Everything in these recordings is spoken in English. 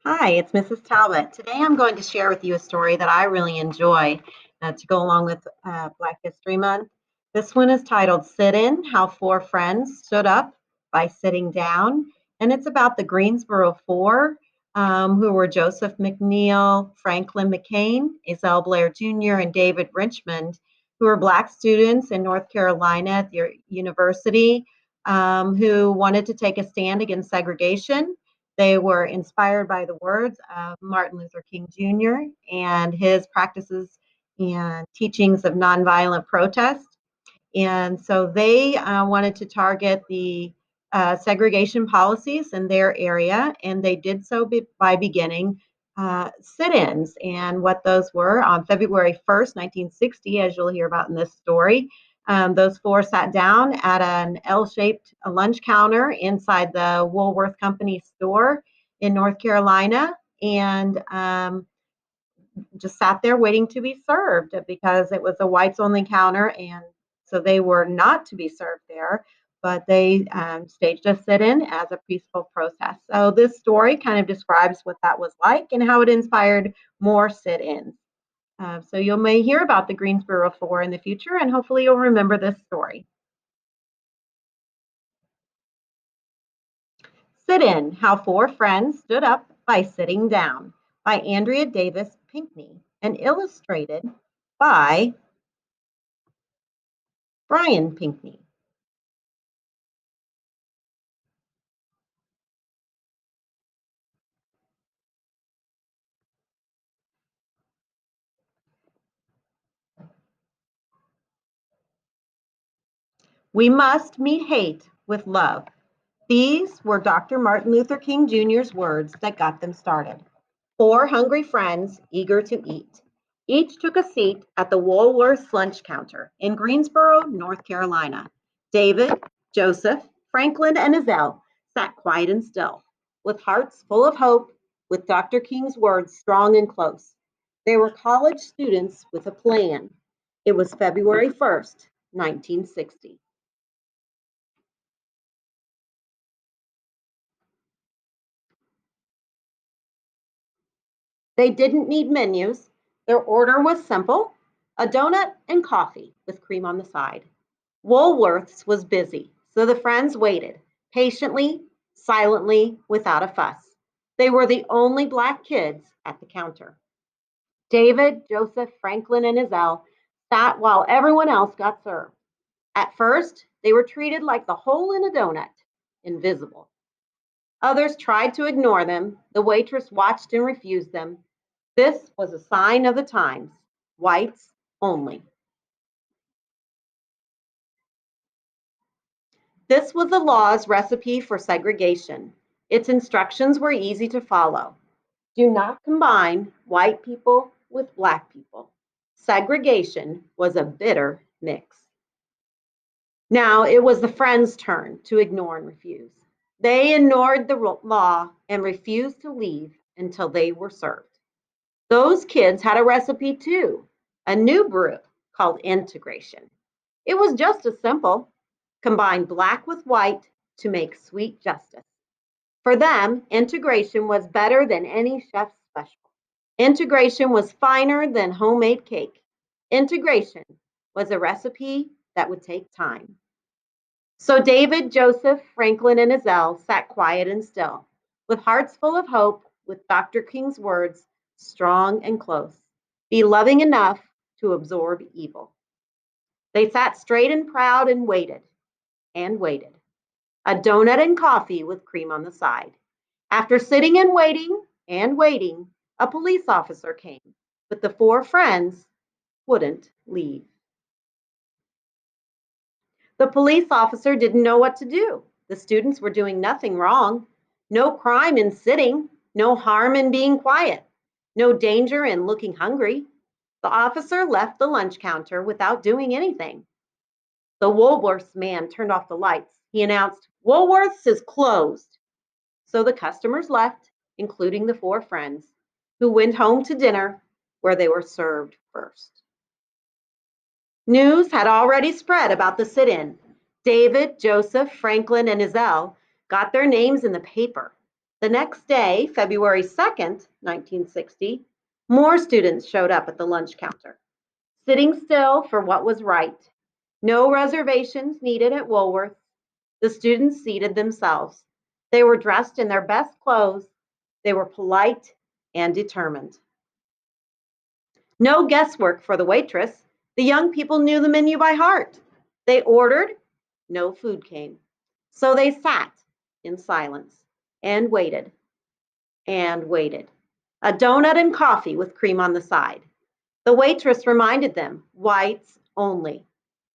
Hi, it's Mrs. Talbot. Today I'm going to share with you a story that I really enjoy to go along with Black History Month. This one is titled Sit In How Four Friends Stood Up by Sitting Down. And it's about the Greensboro Four, who were Joseph McNeil, Franklin McCain, Isel Blair Jr., and David Richmond, who were Black students in North Carolina at the university who wanted to take a stand against segregation. They were inspired by the words of Martin Luther King Jr. and his practices and teachings of nonviolent protest. And so they wanted to target the segregation policies in their area, and they did so by beginning sit ins. And what those were on February 1st, 1960, as you'll hear about in this story, those four sat down at an L shaped lunch counter inside the Woolworth Company store in North Carolina. And just sat there waiting to be served because it was a whites only counter, and so they were not to be served there, but they staged a sit-in as a peaceful protest. So this story kind of describes what that was like and how it inspired more sit-ins. So you may hear about the Greensboro Four in the future, and hopefully you'll remember this story. Sit In, How Four Friends Stood Up by Sitting Down by Andrea Davis Pinkney and illustrated by Brian Pinkney. We must meet hate with love. These were Dr. Martin Luther King Jr.'s words that got them started. Four hungry friends eager to eat. Each took a seat at the Woolworth's lunch counter in Greensboro, North Carolina. David, Joseph, Franklin, and Isel sat quiet and still, with hearts full of hope, with Dr. King's words strong and close. They were college students with a plan. It was February 1st, 1960. They didn't need menus. Their order was simple: a donut and coffee with cream on the side. Woolworth's was busy, so the friends waited, patiently, silently, without a fuss. They were the only Black kids at the counter. David, Joseph, Franklin, and Isel sat while everyone else got served. At first, they were treated like the hole in a donut, invisible. Others tried to ignore them. The waitress watched and refused them. This was a sign of the times: whites only. This was the law's recipe for segregation. Its instructions were easy to follow. Do not combine white people with Black people. Segregation was a bitter mix. Now it was the friends' turn to ignore and refuse. They ignored the law and refused to leave until they were served. Those kids had a recipe too, a new brew called integration. It was just as simple: combine Black with white to make sweet justice. For them, integration was better than any chef's special. Integration was finer than homemade cake. Integration was a recipe that would take time. So David, Joseph, Franklin, and Isel sat quiet and still, with hearts full of hope, with Dr. King's words strong and close: be loving enough to absorb evil. They sat straight and proud and waited and waited. A donut and coffee with cream on the side. After sitting and waiting, a police officer came, but the four friends wouldn't leave. The police officer didn't know what to do. The students were doing nothing wrong. No crime in sitting, no harm in being quiet, no danger in looking hungry. The officer left the lunch counter without doing anything. The Woolworths man turned off the lights. He announced, "Woolworths is closed." So the customers left, including the four friends, who went home to dinner where they were served first. News had already spread about the sit in. David, Joseph, Franklin, and Isel got their names in the paper. The next day, February 2nd, 1960, more students showed up at the lunch counter, sitting still for what was right. No reservations needed at Woolworth. The students seated themselves. They were dressed in their best clothes. They were polite and determined. No guesswork for the waitress. The young people knew the menu by heart. They ordered, no food came. So they sat in silence and waited and waited. A donut and coffee with cream on the side. The waitress reminded them, whites only.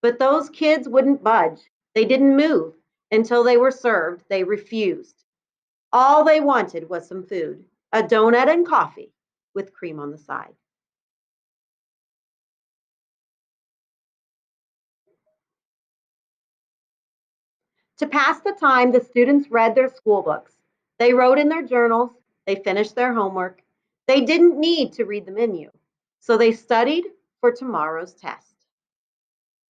But those kids wouldn't budge. They didn't move until they were served. They refused. All they wanted was some food, a donut and coffee with cream on the side. To pass the time, the students read their school books. They wrote in their journals. They finished their homework. They didn't need to read the menu. So they studied for tomorrow's test.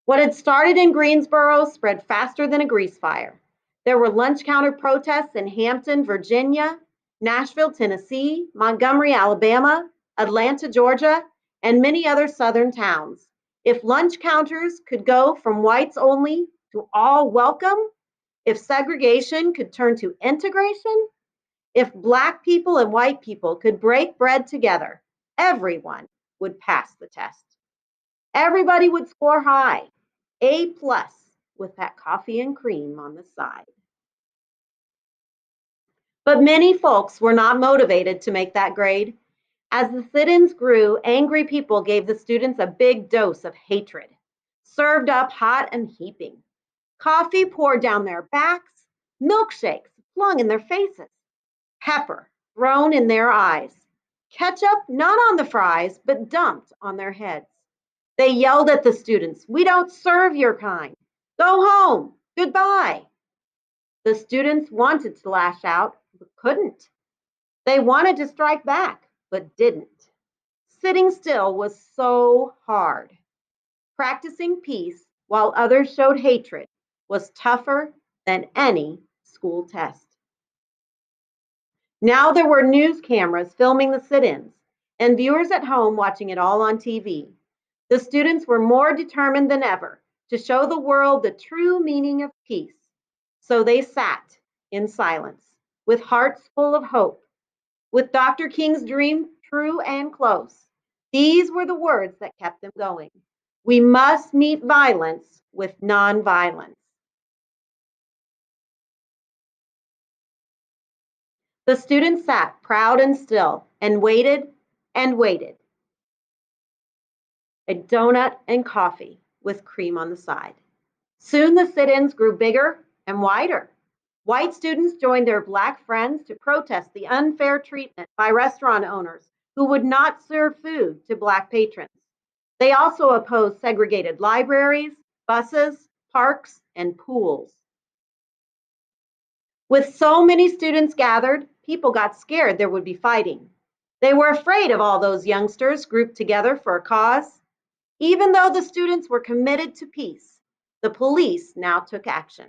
What had started in Greensboro spread faster than a grease fire. There were lunch counter protests in Hampton, Virginia, Nashville, Tennessee, Montgomery, Alabama, Atlanta, Georgia, and many other southern towns. If lunch counters could go from whites only to all welcome, if segregation could turn to integration, if Black people and white people could break bread together, everyone would pass the test. Everybody would score high, A plus, with that coffee and cream on the side. But many folks were not motivated to make that grade. As the sit-ins grew, angry people gave the students a big dose of hatred, served up hot and heaping. Coffee poured down their backs, milkshakes flung in their faces, pepper thrown in their eyes, ketchup not on the fries, but dumped on their heads. They yelled at the students, "We don't serve your kind. Go home. Goodbye." The students wanted to lash out, but couldn't. They wanted to strike back, but didn't. Sitting still was so hard. Practicing peace while others showed hatred was tougher than any school test. Now there were news cameras filming the sit ins and viewers at home watching it all on TV. The students were more determined than ever to show the world the true meaning of peace. So they sat in silence, with hearts full of hope, with Dr. King's dream true and close. These were the words that kept them going. We must meet violence with nonviolence. The students sat proud and still and waited and waited. A donut and coffee with cream on the side. Soon the sit ins grew bigger and wider. White students joined their Black friends to protest the unfair treatment by restaurant owners who would not serve food to Black patrons. They also opposed segregated libraries, buses, parks, and pools. With so many students gathered, people got scared there would be fighting. They were afraid of all those youngsters grouped together for a cause. Even though the students were committed to peace, the police now took action.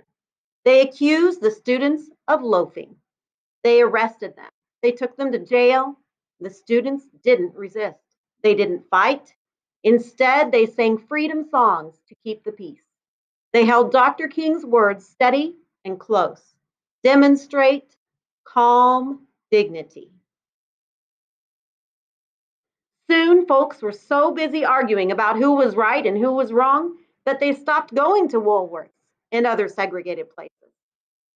They accused the students of loafing. They arrested them. They took them to jail. The students didn't resist. They didn't fight. Instead, they sang freedom songs to keep the peace. They held Dr. King's words steady and close. Demonstrate calm dignity. Soon, folks were so busy arguing about who was right and who was wrong that they stopped going to Woolworths and other segregated places.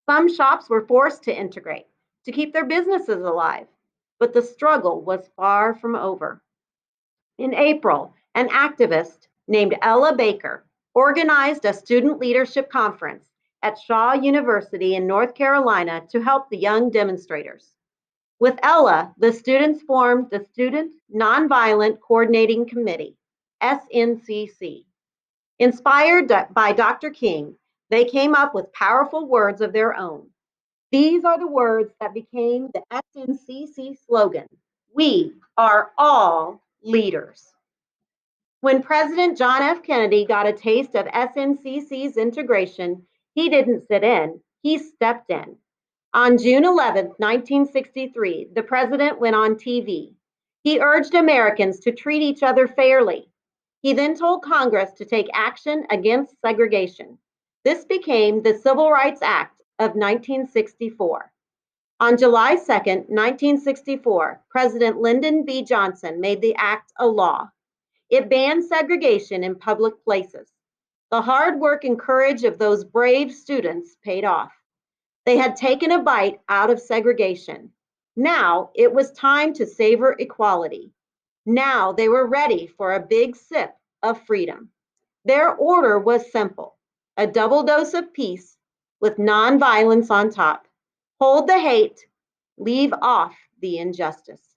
Some shops were forced to integrate to keep their businesses alive, but the struggle was far from over. In April, an activist named Ella Baker organized a student leadership conference at Shaw University in North Carolina to help the young demonstrators. With Ella, the students formed the Student Nonviolent Coordinating Committee, SNCC. Inspired by Dr. King, they came up with powerful words of their own. These are the words that became the SNCC slogan: "We are all leaders." When President John F. Kennedy got a taste of SNCC's integration, he didn't sit in, he stepped in. On June 11, 1963, the president went on TV. He urged Americans to treat each other fairly. He then told Congress to take action against segregation. This became the Civil Rights Act of 1964. On July 2, 1964, President Lyndon B. Johnson made the act a law. It banned segregation in public places. The hard work and courage of those brave students paid off. They had taken a bite out of segregation. Now it was time to savor equality. Now they were ready for a big sip of freedom. Their order was simple: a double dose of peace with nonviolence on top. Hold the hate, leave off the injustice.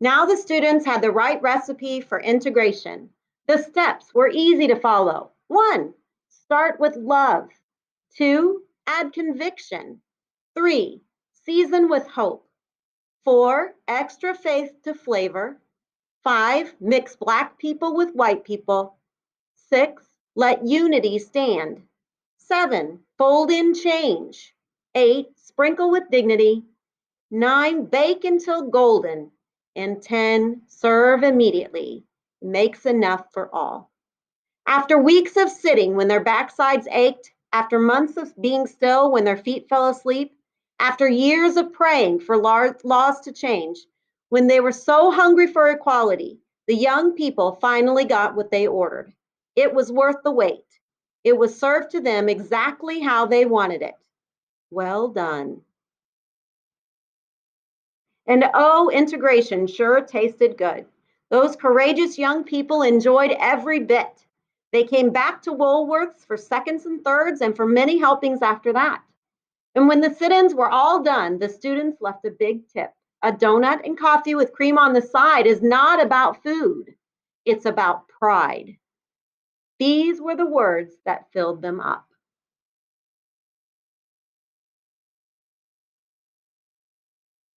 Now the students had the right recipe for integration. The steps were easy to follow. 1, start with love. 2, add conviction. 3, season with hope. 4, extra faith to flavor. 5, mix Black people with white people. 6, let unity stand. 7, fold in change. 8, sprinkle with dignity. 9, bake until golden. And 10, serve immediately. Makes enough for all. After weeks of sitting when their backsides ached, after months of being still when their feet fell asleep, after years of praying for laws to change, when they were so hungry for equality, the young people finally got what they ordered. It was worth the wait. It was served to them exactly how they wanted it. Well done. And oh, integration sure tasted good. Those courageous young people enjoyed every bit. They came back to Woolworth's for seconds and thirds and for many helpings after that. And when the sit ins were all done, the students left a big tip. A donut and coffee with cream on the side is not about food, it's about pride. These were the words that filled them up.